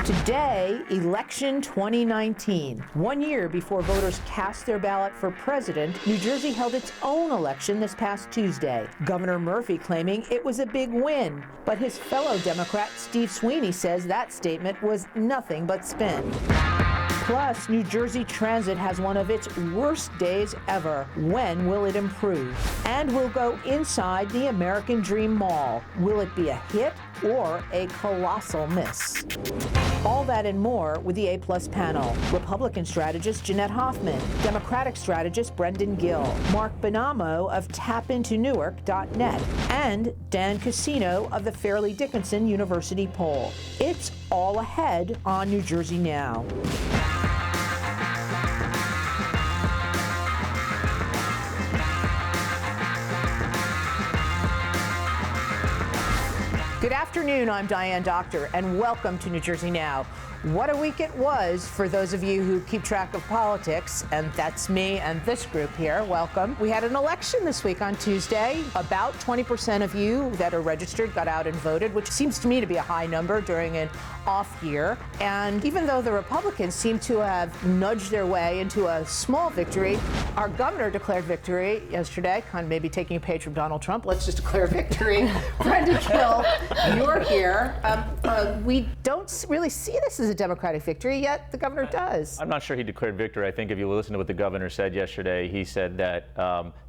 Today, election 2019. 1 year before voters cast their ballot for president, New Jersey held its own election this past Tuesday. Governor Murphy claiming it was a big win, but his fellow Democrat Steve Sweeney says that statement was nothing but spin. Plus, New Jersey Transit has one of its worst days ever. When will it improve? And we'll go inside the American Dream Mall. Will it be a hit or a colossal miss? All that and more with the A-plus panel. Republican strategist Jeanette Hoffman, Democratic strategist Brendan Gill, Mark Bonamo of Tap Into Newark.net, and Dan Cassino of the Fairleigh Dickinson University Poll. It's all ahead on New Jersey Now. Good afternoon, I'm Diane Doctor, and welcome to New Jersey Now. What a week it was for those of you who keep track of politics, and that's me and this group here. Welcome. We had an election this week on Tuesday. About 20% of you that are registered got out and voted, which seems to me to be a high number during an off year. And even though the Republicans seem to have nudged their way into a small victory, our governor declared victory yesterday, kind of maybe taking a page from Donald Trump. Let's just declare victory. Brendan Gill, you're here. We don't really see this as a Democratic victory, yet the governor does. I'm not sure he declared victory. I think if you listen to what the governor said yesterday, he said that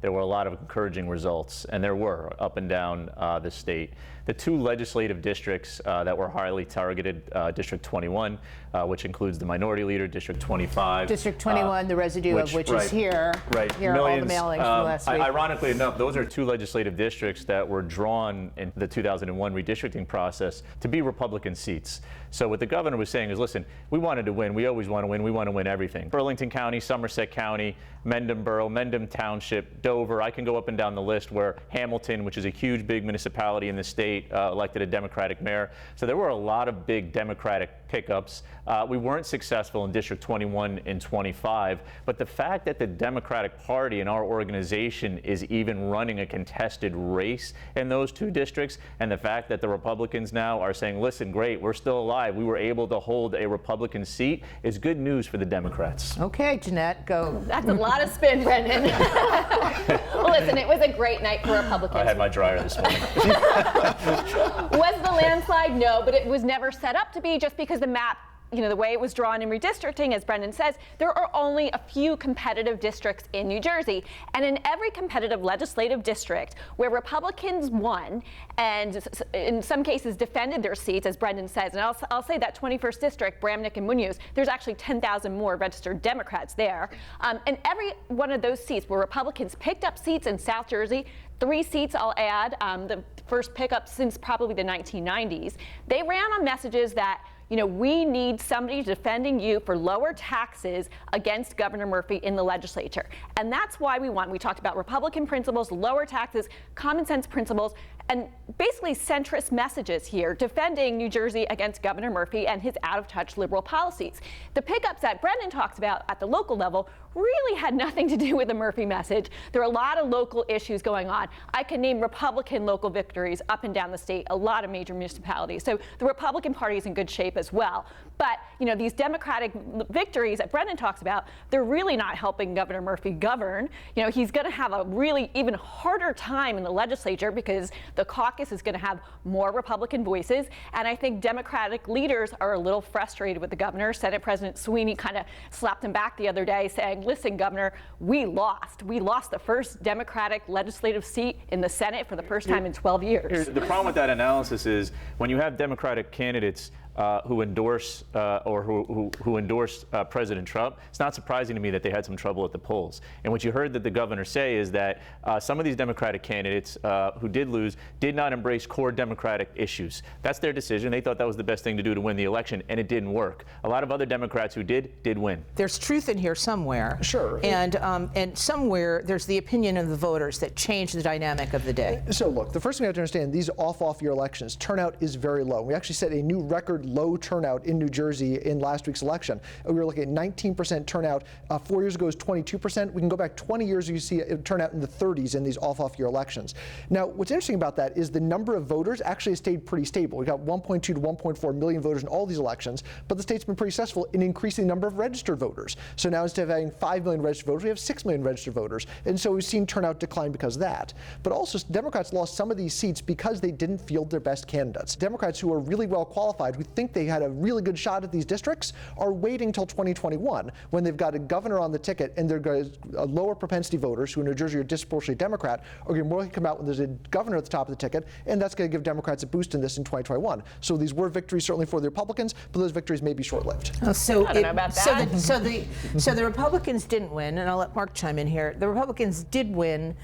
there were a lot of encouraging results, and there were up and down the state. The two legislative districts that were highly targeted, District 21, which includes the minority leader, District 25. District 21, the residue of which is here. Right. Here are all the mailings from last week. Ironically enough, those are two legislative districts that were drawn in the 2001 redistricting process to be Republican seats. So what the governor was saying is, listen, we wanted to win. We always want to win. We want to win everything. Burlington County, Somerset County, Mendham Borough, Mendham Township, Dover. I can go up and down the list where Hamilton, which is a huge, big municipality in the state, elected a Democratic mayor. So there were a lot of big Democratic pickups. We weren't successful in District 21 and 25, but the fact that the Democratic Party and our organization is even running a contested race in those two districts, and the fact that the Republicans now are saying, listen, great, we're still alive, we were able to hold a Republican seat, is good news for the Democrats. Okay, Jeanette, go. That's a lot of spin, Brendan. Well, listen, it was a great night for Republicans. I had my dryer this morning. Was the landslide? No, but it was never set up to be, just because the map, the way it was drawn in redistricting, as Brendan says, there are only a few competitive districts in New Jersey. And in every competitive legislative district where Republicans won and in some cases defended their seats, as Brendan says, and I'll say that 21st district, Bramnick and Munoz, there's actually 10,000 more registered Democrats there. And every one of those seats where Republicans picked up seats in South Jersey, 3 seats I'll add, the first pickup since probably the 1990s, they ran on messages that we need somebody defending you for lower taxes against Governor Murphy in the legislature. And that's why we talked about Republican principles, lower taxes, common sense principles, and basically centrist messages here, defending New Jersey against Governor Murphy and his out-of-touch liberal policies. The pickups that Brendan talks about at the local level really had nothing to do with the Murphy message. There are a lot of local issues going on. I can name Republican local victories up and down the state, a lot of major municipalities. So the Republican Party is in good shape as well. But, these Democratic victories that Brendan talks about, they're really not helping Governor Murphy govern. He's going to have a really even harder time in the legislature because the caucus is going to have more Republican voices. And I think Democratic leaders are a little frustrated with the governor. Senate President Sweeney kind of slapped him back the other day saying, listen, Governor, we lost. We lost the first Democratic legislative seat in the Senate for the first time in 12 years. The problem with that analysis is when you have Democratic candidates who endorse who endorsed President Trump, it's not surprising to me that they had some trouble at the polls. And what you heard that the governor say is that some of these Democratic candidates who did lose did not embrace core Democratic issues. That's their decision. They thought that was the best thing to do to win the election, and it didn't work. A lot of other Democrats who did win. There's truth in here somewhere. Sure. And somewhere there's the opinion of the voters that changed the dynamic of the day. So look, the first thing we have to understand, these off-year elections, turnout is very low. We actually set a new record record low turnout in New Jersey in last week's election. We were looking at 19% turnout. 4 years ago it was 22%. We can go back 20 years, you see a turnout in the 30s in these off-year elections. Now, what's interesting about that is the number of voters actually stayed pretty stable. We got 1.2 to 1.4 million voters in all these elections, but the state's been pretty successful in increasing the number of registered voters. So now instead of having 5 million registered voters, we have 6 million registered voters. And so we've seen turnout decline because of that. But also Democrats lost some of these seats because they didn't field their best candidates. Democrats who are really well qualified, who think they had a really good shot at these districts, are waiting till 2021 when they've got a governor on the ticket and they're going to lower propensity voters who in New Jersey are disproportionately Democrat are going to more likely come out when there's a governor at the top of the ticket, and that's going to give Democrats a boost in this in 2021. So these were victories certainly for the Republicans, but those victories may be short-lived. So I don't know about that. So the Republicans didn't win, and I'll let Mark chime in here. The Republicans did win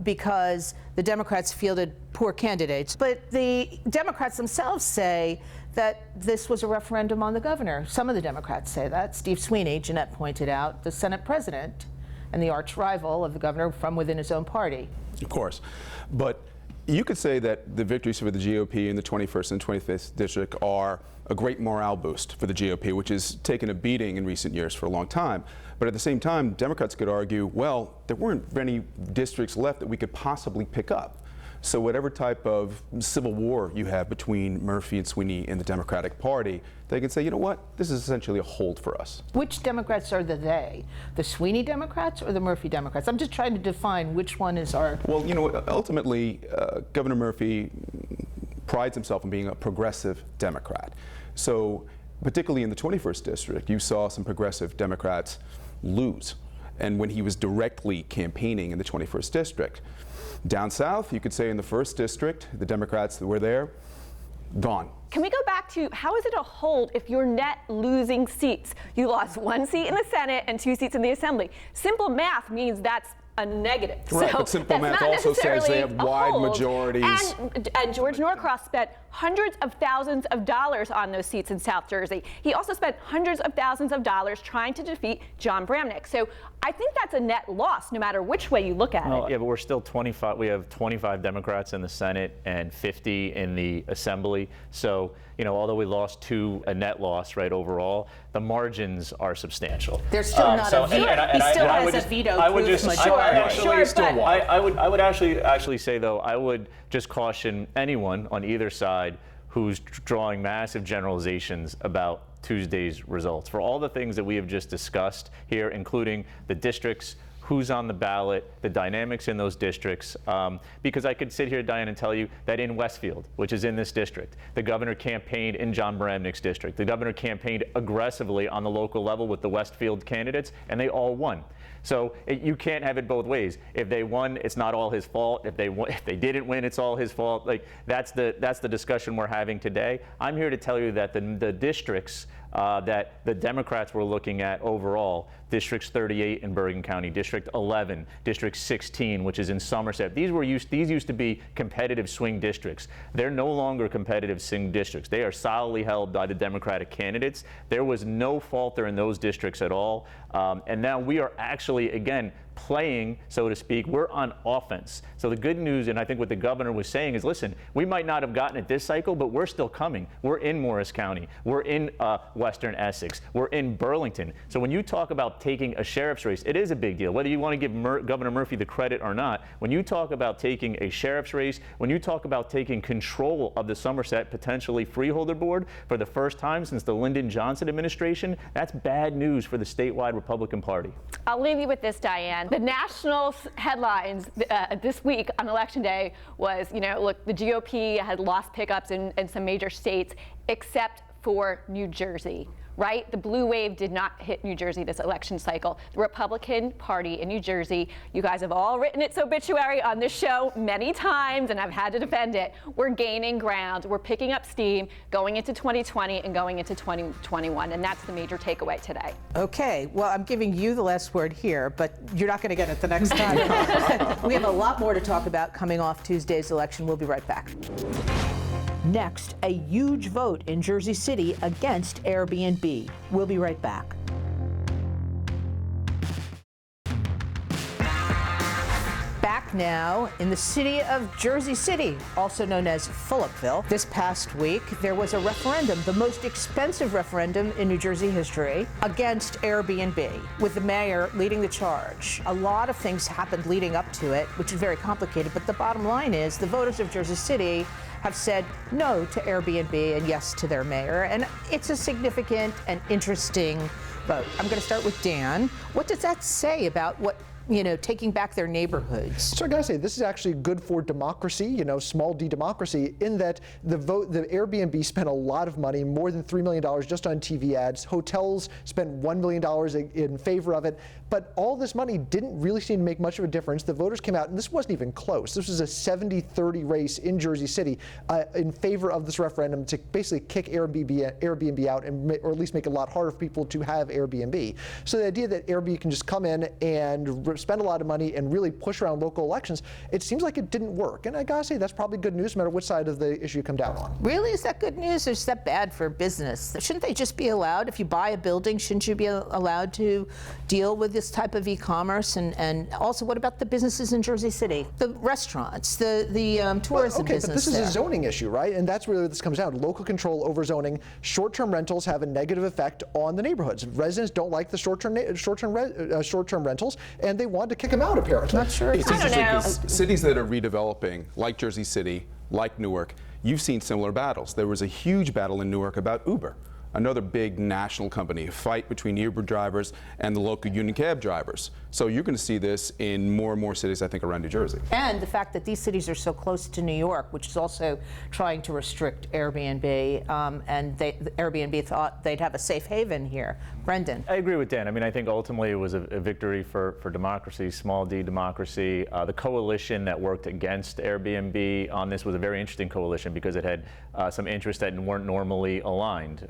because the Democrats fielded poor candidates, but the Democrats themselves say that this was a referendum on the governor. Some of the Democrats say that. Steve Sweeney, Jeanette pointed out, the Senate President and the arch rival of the governor from within his own party. Of course. But you could say that the victories for the GOP in the 21st and 25th district are a great morale boost for the GOP, which has taken a beating in recent years for a long time. But at the same time, Democrats could argue, well, there weren't any districts left that we could possibly pick up. So whatever type of civil war you have between Murphy and Sweeney and the Democratic Party, they can say, you know what, this is essentially a hold for us. Which Democrats are they? The Sweeney Democrats or the Murphy Democrats? I'm just trying to define which one is our... Well, you know, ultimately, Governor Murphy prides himself on being a progressive Democrat. So particularly in the 21st district, you saw some progressive Democrats lose. And when he was directly campaigning in the 21st district, down south, you could say in the 1st district, the Democrats that were there, gone. Can we go back to how is it a hold if you're net losing seats? You lost 1 seat in the Senate and 2 seats in the Assembly. Simple math means that's a negative. Right, so but simple that's math not also says they have necessarily a wide hold. majorities. And George Norcross spent hundreds of thousands of dollars on those seats in South Jersey. He also spent hundreds of thousands of dollars trying to defeat John Bramnick. So I think that's a net loss, no matter which way you look at it. Yeah, but we're still 25. We have 25 Democrats in the Senate and 50 in the Assembly. So, you know, although we lost a net loss, right, overall, the margins are substantial. There's still not a veto. He still has a veto-proof majority. I would actually say, though, I would just caution anyone on either side who's drawing massive generalizations about Tuesday's results. For all the things that we have just discussed here, including the districts, who's on the ballot, the dynamics in those districts, because I could sit here, Diane, and tell you that in Westfield, which is in this district, the governor campaigned in John Bramnick's district. The governor campaigned aggressively on the local level with the Westfield candidates, and they all won. So you can't have it both ways. If they won, it's not all his fault. If they didn't win, it's all his fault. Like that's the discussion we're having today. I'm here to tell you that the districts that the Democrats were looking at overall, District 38 in Bergen County, District 11, District 16, which is in Somerset. These used to be competitive swing districts. They're no longer competitive swing districts. They are solidly held by the Democratic candidates. There was no falter in those districts at all. And now we are actually, again, playing, so to speak, we're on offense. So the good news, and I think what the governor was saying is, listen, we might not have gotten it this cycle, but we're still coming. We're in Morris County. We're in Western Essex. We're in Burlington. So when you talk about taking a sheriff's race, it is a big deal. Whether you want to give Governor Murphy the credit or not, when you talk about taking a sheriff's race, when you talk about taking control of the Somerset potentially freeholder board for the first time since the Lyndon Johnson administration, that's bad news for the statewide Republican Party. I'll leave you with this, Diane. The national headlines this week on Election Day was, you know, look, the GOP had lost pickups in some major states, except for New Jersey, right? The blue wave did not hit New Jersey this election cycle. The Republican Party in New Jersey, you guys have all written its obituary on this show many times, and I've had to defend it. We're gaining ground. We're picking up steam going into 2020 and going into 2021, and that's the major takeaway today. Okay, well, I'm giving you the last word here, but you're not going to get it the next time. We have a lot more to talk about coming off Tuesday's election. We'll be right back. Next, a huge vote in Jersey City against Airbnb. We'll be right back. Back back now in the city of Jersey City, also known as Phillipville. This past week, there was a referendum, the most expensive referendum in New Jersey history, against Airbnb, with the mayor leading the charge. A lot of things happened leading up to it, which is very complicated, but the bottom line is the voters of Jersey City have said no to Airbnb and yes to their mayor, and it's a significant and interesting vote. I'm going to start with Dan. What does that say about what, taking back their neighborhoods? So I gotta say, this is actually good for democracy, small d democracy, in that the Airbnb spent a lot of money, more than $3 million just on TV ads. Hotels spent $1 million in favor of it. But all this money didn't really seem to make much of a difference. The voters came out, and this wasn't even close. This was a 70-30 race in Jersey City in favor of this referendum to basically kick Airbnb out, or at least make it a lot harder for people to have Airbnb. So the idea that Airbnb can just come in and spend a lot of money and really push around local elections, it seems like it didn't work. And I gotta say, that's probably good news no matter which side of the issue you come down on. Really? Is that good news, or is that bad for business? Shouldn't they just be allowed, if you buy a building, shouldn't you be allowed to deal with this type of e-commerce? And also, what about the businesses in Jersey City? The restaurants, the tourism business. But this is a zoning issue, right? And that's where this comes down. Local control over zoning. Short-term rentals have a negative effect on the neighborhoods. Residents don't like the short-term rentals, and they want to kick them out, apparently. Not sure. It's interesting because cities that are redeveloping, like Jersey City, like Newark, you've seen similar battles. There was a huge battle in Newark about Uber, another big national company, a fight between Uber drivers and the local union cab drivers. So you're going to see this in more and more cities, I think, around New Jersey. And the fact that these cities are so close to New York, which is also trying to restrict Airbnb, and Airbnb thought they'd have a safe haven here. Brendan. I agree with Dan. I mean, I think ultimately it was a victory for democracy, small d democracy. The coalition that worked against Airbnb on this was a very interesting coalition because it had some interests that weren't normally aligned.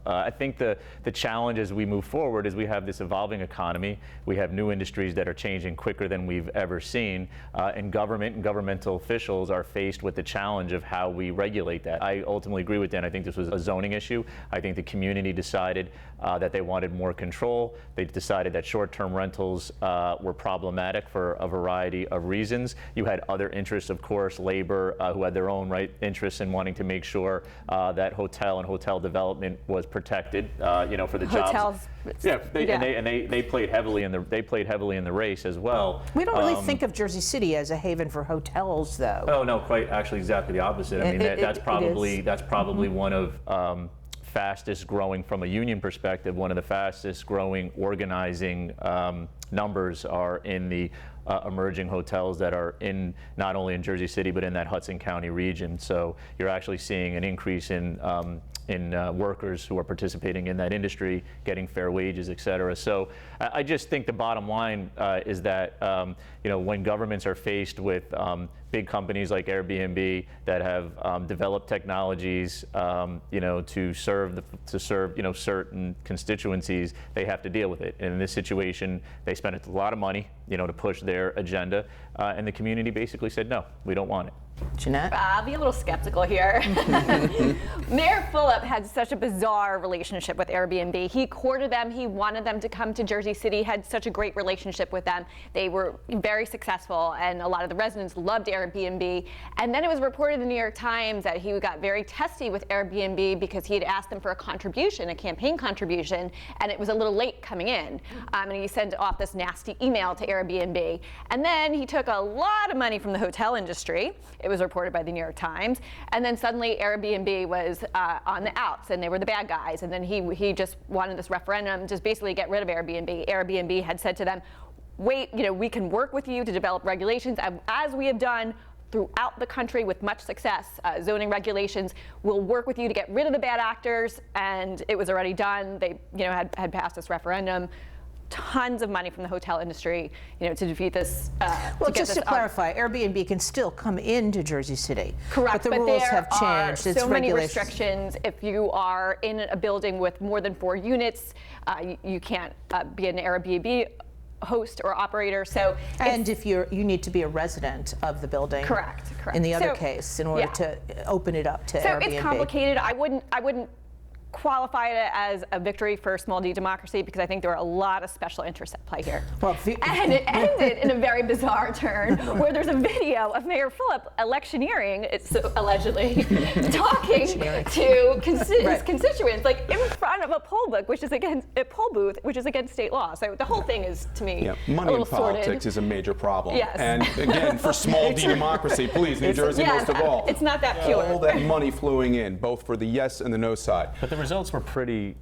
I think the challenge as we move forward is we have this evolving economy. We have new industries that are changing quicker than we've ever seen, and government and governmental officials are faced with the challenge of how we regulate that. I ultimately agree with Dan. I think this was a zoning issue. I think the community decided that they wanted more control. They decided that short-term rentals were problematic for a variety of reasons. You had other interests, of course, labor, who had their own interests in wanting to make sure that hotel and hotel development was protected, for the jobs. Hotels. Yeah, they played heavily in the race as well. We don't really think of Jersey City as a haven for hotels, though. Oh no, quite actually exactly the opposite. I mean, that's probably one of fastest growing from a union perspective. One of the fastest growing organizing numbers are in the emerging hotels that are not only in Jersey City but in that Hudson County region. So you're actually seeing an increase in workers who are participating in that industry, getting fair wages, et cetera. So I just think the bottom line is that when governments are faced with big companies like Airbnb that have developed technologies to serve certain constituencies, they have to deal with it. And in this situation, they spent a lot of money to push their agenda, and the community basically said no, we don't want it. Jeanette? I'll be a little skeptical here. Mayor Phillip had such a bizarre relationship with Airbnb. He courted them. He wanted them to come to Jersey City, had such a great relationship with them. They were very successful, and a lot of the residents loved Airbnb. And then it was reported in the New York Times that he got very testy with Airbnb because he had asked them for a contribution, a campaign contribution, and it was a little late coming in. And he sent off this nasty email to Airbnb. And then he took a lot of money from the hotel industry. It was reported by the New York Times. And then suddenly Airbnb was on the outs, and they were the bad guys. And then he just wanted this referendum, just basically get rid of Airbnb. Airbnb had said to them, wait, we can work with you to develop regulations, as we have done throughout the country with much success, zoning regulations. We'll work with you to get rid of the bad actors. And it was already done. They had passed this referendum. Tons of money from the hotel industry, to defeat this. Well, just to clarify, Airbnb can still come into Jersey City. Correct, but the rules have changed. There are so many restrictions. If you are in a building with more than 4 units, you can't be an Airbnb host or operator. So, and if you need to be a resident of the building. Correct. In the other case, in order to open it up to Airbnb. So it's complicated. I wouldn't qualify it as a victory for small d democracy because I think there are a lot of special interests at play here. Well, and it ended in a very bizarre turn where there's a video of Mayor Phillip electioneering, allegedly, talking to his constituents, like in front of a poll booth, which is against state law. So the whole thing is, to me, money a little in politics sordid. is a major problem. Yes. And again, for small d democracy, please, New Jersey most of all. It's not that pure. All that money flowing in, both for the yes and the no side. But the results were pretty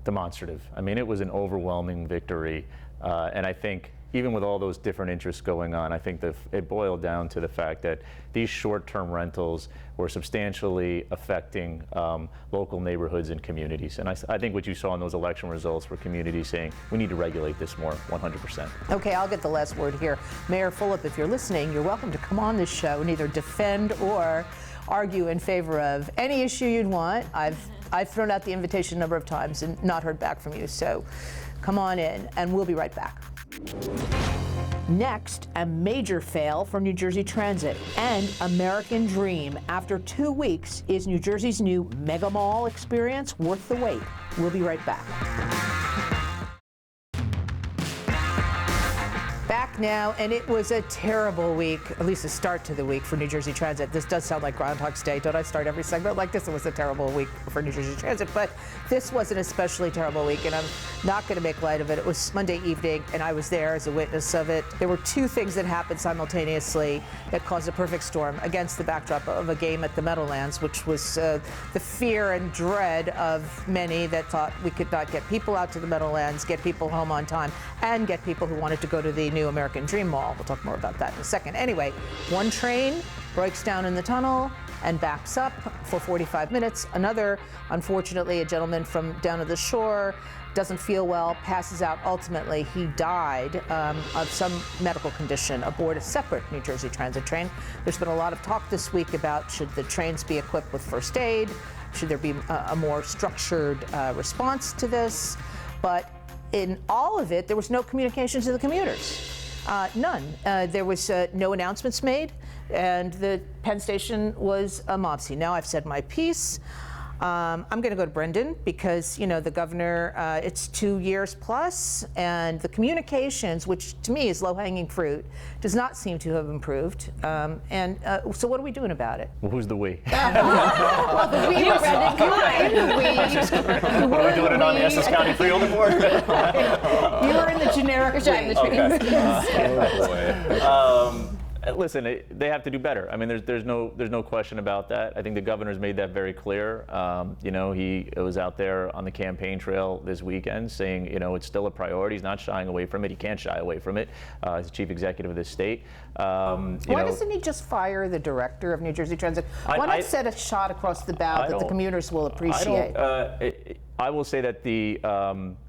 demonstrative. I mean, it was an overwhelming victory, and I think even with all those different interests going on, I think that it boiled down to the fact that these short-term rentals were substantially affecting local neighborhoods and communities. And I think what you saw in those election results were communities saying, we need to regulate this more, 100%. Okay, I'll get the last word here. Mayor Phillip, if you're listening, you're welcome to come on this show and either defend or argue in favor of any issue you'd want. I've thrown out the invitation a number of times and not heard back from you, so come on in, and we'll be right back. Next, a major fail for New Jersey Transit and American Dream. After 2 weeks, is New Jersey's new mega mall experience worth the wait? We'll be right back. Back now, and it was a terrible week, at least a start to the week for New Jersey Transit. This does sound like Groundhog's Day. Don't I start every segment like this? It was a terrible week for New Jersey Transit, but this was an especially terrible week, and I'm not going to make light of it. It was Monday evening, and I was there as a witness of it. There were two things that happened simultaneously that caused a perfect storm against the backdrop of a game at the Meadowlands, which was the fear and dread of many that thought we could not get people out to the Meadowlands, get people home on time, and get people who wanted to go to the new American Dream Mall. We'll talk more about that in a second. Anyway, one train breaks down in the tunnel and backs up for 45 minutes. Another, unfortunately, a gentleman from down at the shore, doesn't feel well, passes out. Ultimately, he died of some medical condition aboard a separate New Jersey Transit train. There's been a lot of talk this week about should the trains be equipped with first aid? Should there be a more structured response to this? But in all of it, there was no communication to the commuters. None. There was no announcements made, and the Penn Station was a mob scene. Now I've said my piece. I'm going to go to Brendan because, you know, the governor, it's 2 years plus, and the communications, which to me is low-hanging fruit, does not seem to have improved. So what are we doing about it? Well, who's the we? Well, the we was Brendan. Come on. What are we doing it on the Essex County Field Board? You were in the generic Listen, they have to do better. I mean, there's no question about that. I think the governor's made that very clear. You know, he was out there on the campaign trail this weekend saying, you know, it's still a priority. He's not shying away from it. He can't shy away from it. He's the chief executive of this state. Why doesn't he just fire the director of New Jersey Transit? Why not set a shot across the bow that the commuters will appreciate? I will say that the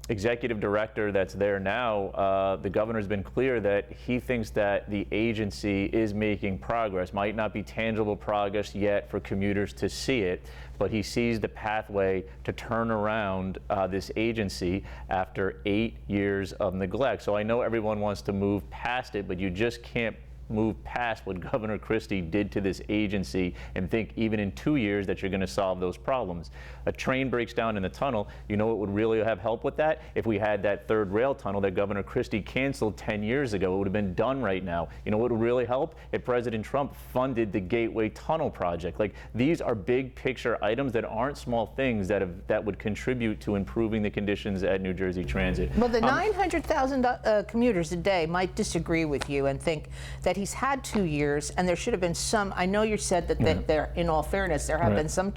executive director that's there now, the governor's been clear that he thinks that the agency is making progress. Might not be tangible progress yet for commuters to see it, but he sees the pathway to turn around this agency after 8 years of neglect. So I know everyone wants to move past it, but you just can't move past what Governor Christie did to this agency and think even in 2 years that you're going to solve those problems. A train breaks down in the tunnel. You know what would really have helped with that? If we had that third rail tunnel that Governor Christie canceled 10 years ago, it would have been done right now. You know what would really help? If President Trump funded the Gateway Tunnel project. Like, these are big picture items that aren't small things that would contribute to improving the conditions at New Jersey Transit. Well, the 900,000 commuters a day might disagree with you and think that he's had 2 years, and there should have been some. I know you said that there, in all fairness, there have been some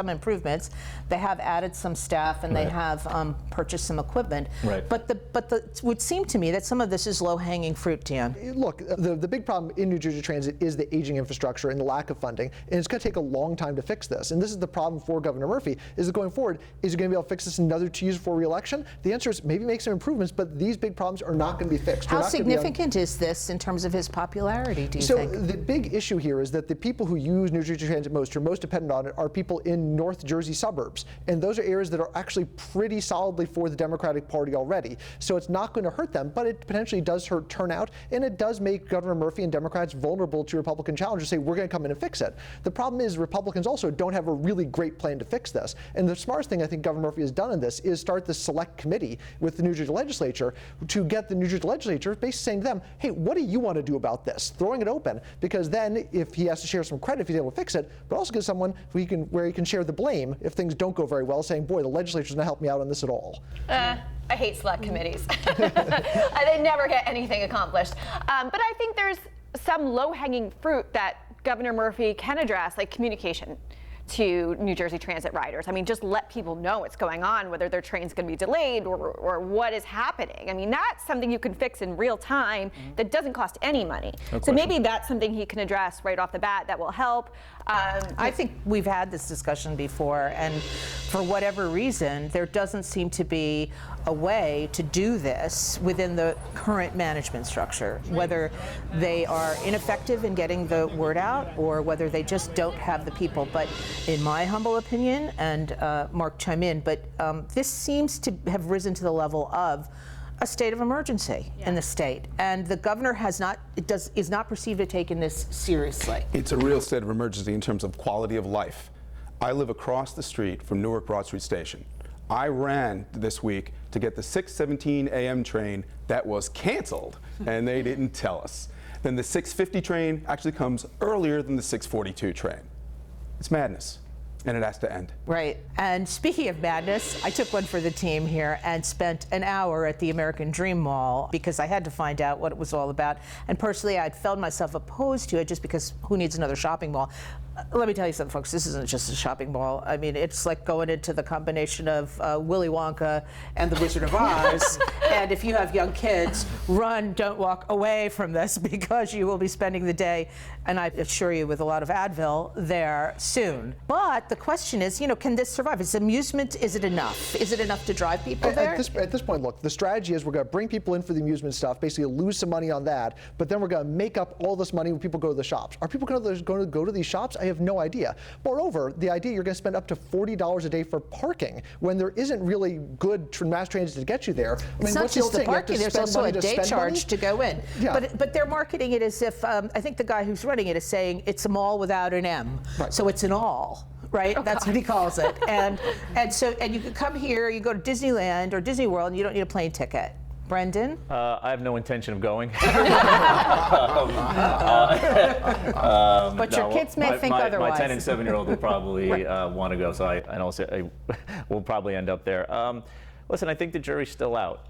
improvements. They have added some staff, and they have purchased some equipment. But it would seem to me that some of this is low-hanging fruit, Dan. Look, the big problem in New Jersey Transit is the aging infrastructure and the lack of funding, and it's going to take a long time to fix this. And this is the problem for Governor Murphy, is that going forward, is he going to be able to fix this in another 2 years before re-election? The answer is maybe make some improvements, but these big problems are not going to be fixed. How significant is this in terms of his popularity, do you think? So the big issue here is that the people who use New Jersey Transit most, who are most dependent on it, are people in North Jersey suburbs. And those are areas that are actually pretty solidly for the Democratic Party already. So it's not going to hurt them, but it potentially does hurt turnout, and it does make Governor Murphy and Democrats vulnerable to Republican challengers say, we're going to come in and fix it. The problem is Republicans also don't have a really great plan to fix this. And the smartest thing I think Governor Murphy has done in this is start this select committee with the New Jersey legislature to get the New Jersey legislature basically saying to them, hey, what do you want to do about this? Throwing it open, because then if he has to share some credit if he's able to fix it, but also give someone where he can share the blame if things don't go very well, saying, boy, the legislature's not help me out on this at all. I hate select committees. They never get anything accomplished. But I think there's some low-hanging fruit that Governor Murphy can address, like communication to New Jersey Transit riders. I mean, just let people know what's going on, whether their train's going to be delayed or what is happening. I mean, that's something you can fix in real time that doesn't cost any money. So maybe that's something he can address right off the bat that will help. I think we've had this discussion before, and for whatever reason, there doesn't seem to be a way to do this within the current management structure, whether they are ineffective in getting the word out or whether they just don't have the people. But in my humble opinion, and Mark, chime in, but this seems to have risen to the level of a state of emergency in the state, and the governor is not perceived to taking this seriously. It's a real state of emergency in terms of quality of life. I live across the street from Newark Broad Street Station. I ran this week to get the 6:17 a.m. train that was canceled, and they didn't tell us. Then the 6:50 train actually comes earlier than the 6:42 train. It's madness, and it has to end. Right. And speaking of madness, I took one for the team here and spent an hour at the American Dream Mall because I had to find out what it was all about. And personally, I'd felt myself opposed to it just because who needs another shopping mall? Let me tell you something, folks. This isn't just a shopping mall. I mean, it's like going into the combination of Willy Wonka and the Wizard of Oz. And if you have young kids, run, don't walk away from this because you will be spending the day, and I assure you, with a lot of Advil there soon. But the question is, can this survive? Is amusement, is it enough? Is it enough to drive people there? At this point, look, the strategy is we're going to bring people in for the amusement stuff, basically lose some money on that, but then we're going to make up all this money when people go to the shops. Are people going to go to these shops? I have no idea. Moreover, the idea you're going to spend up to $40 a day for parking when there isn't really good mass transit to get you there. It's not just the parking, there's also a day charge to go in. Yeah. But they're marketing it as if, I think the guy who's running it is saying it's a mall without an M. Right. So it's an all. Right, that's what he calls it, and you can come here, you go to Disneyland or Disney World, and you don't need a plane ticket. Brendan? I have no intention of going. But your kids may think otherwise. My 10 and 7-year-old will probably want to go, so I will probably end up there. Listen, I think the jury's still out.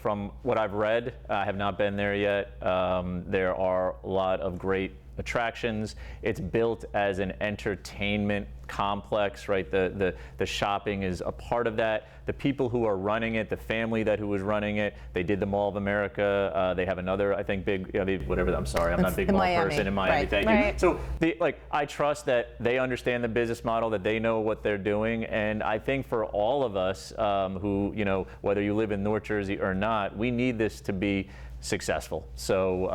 From what I've read, I have not been there yet. There are a lot of great attractions. It's built as an entertainment complex, right? The shopping is a part of that. The people who are running it, the family who was running it, they did the Mall of America. They have another, I think, big, I'm sorry, I'm not a big mall person in Miami. Right. Thank you. So, I trust that they understand the business model, that they know what they're doing, and I think for all of us who, whether you live in North Jersey or not, we need this to be successful. So,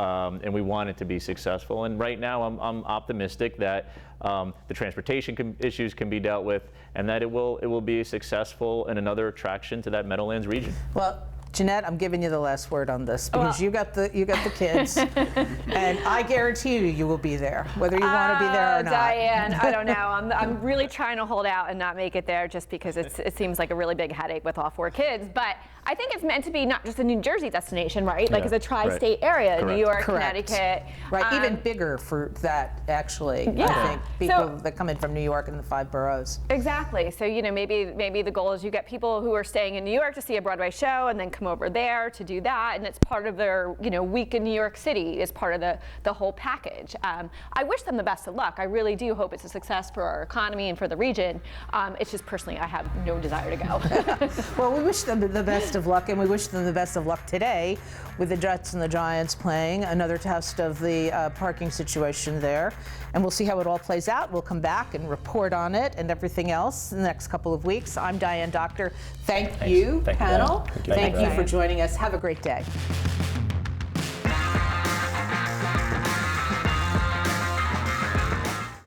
and we want it to be successful. And right now, I'm optimistic that the transportation issues can be dealt with, and that it will be successful and another attraction to that Meadowlands region. Well, Jeanette, I'm giving you the last word on this because you got the kids, and I guarantee you will be there, whether you want to be there or not. Diane, I don't know. I'm really trying to hold out and not make it there just because it seems like a really big headache with all 4 kids. But I think it's meant to be not just a New Jersey destination, right? Like it's a tri-state area, Correct. New York, Correct. Connecticut. Right, even bigger for that, actually. Yeah. I think people that come in from New York and the 5 boroughs. Exactly. So maybe the goal is you get people who are staying in New York to see a Broadway show and then come over there to do that, and it's part of their week in New York City is part of the whole package. I wish them the best of luck. I really do hope it's a success for our economy and for the region. It's just personally I have no desire to go. Well, we wish them the best of luck, and we wish them the best of luck today with the Jets and the Giants playing another test of the parking situation there. And we'll see how it all plays out. We'll come back and report on it and everything else in the next couple of weeks. I'm Diane Doctor. Thank you, panel. Thank you for joining us. Have a great day.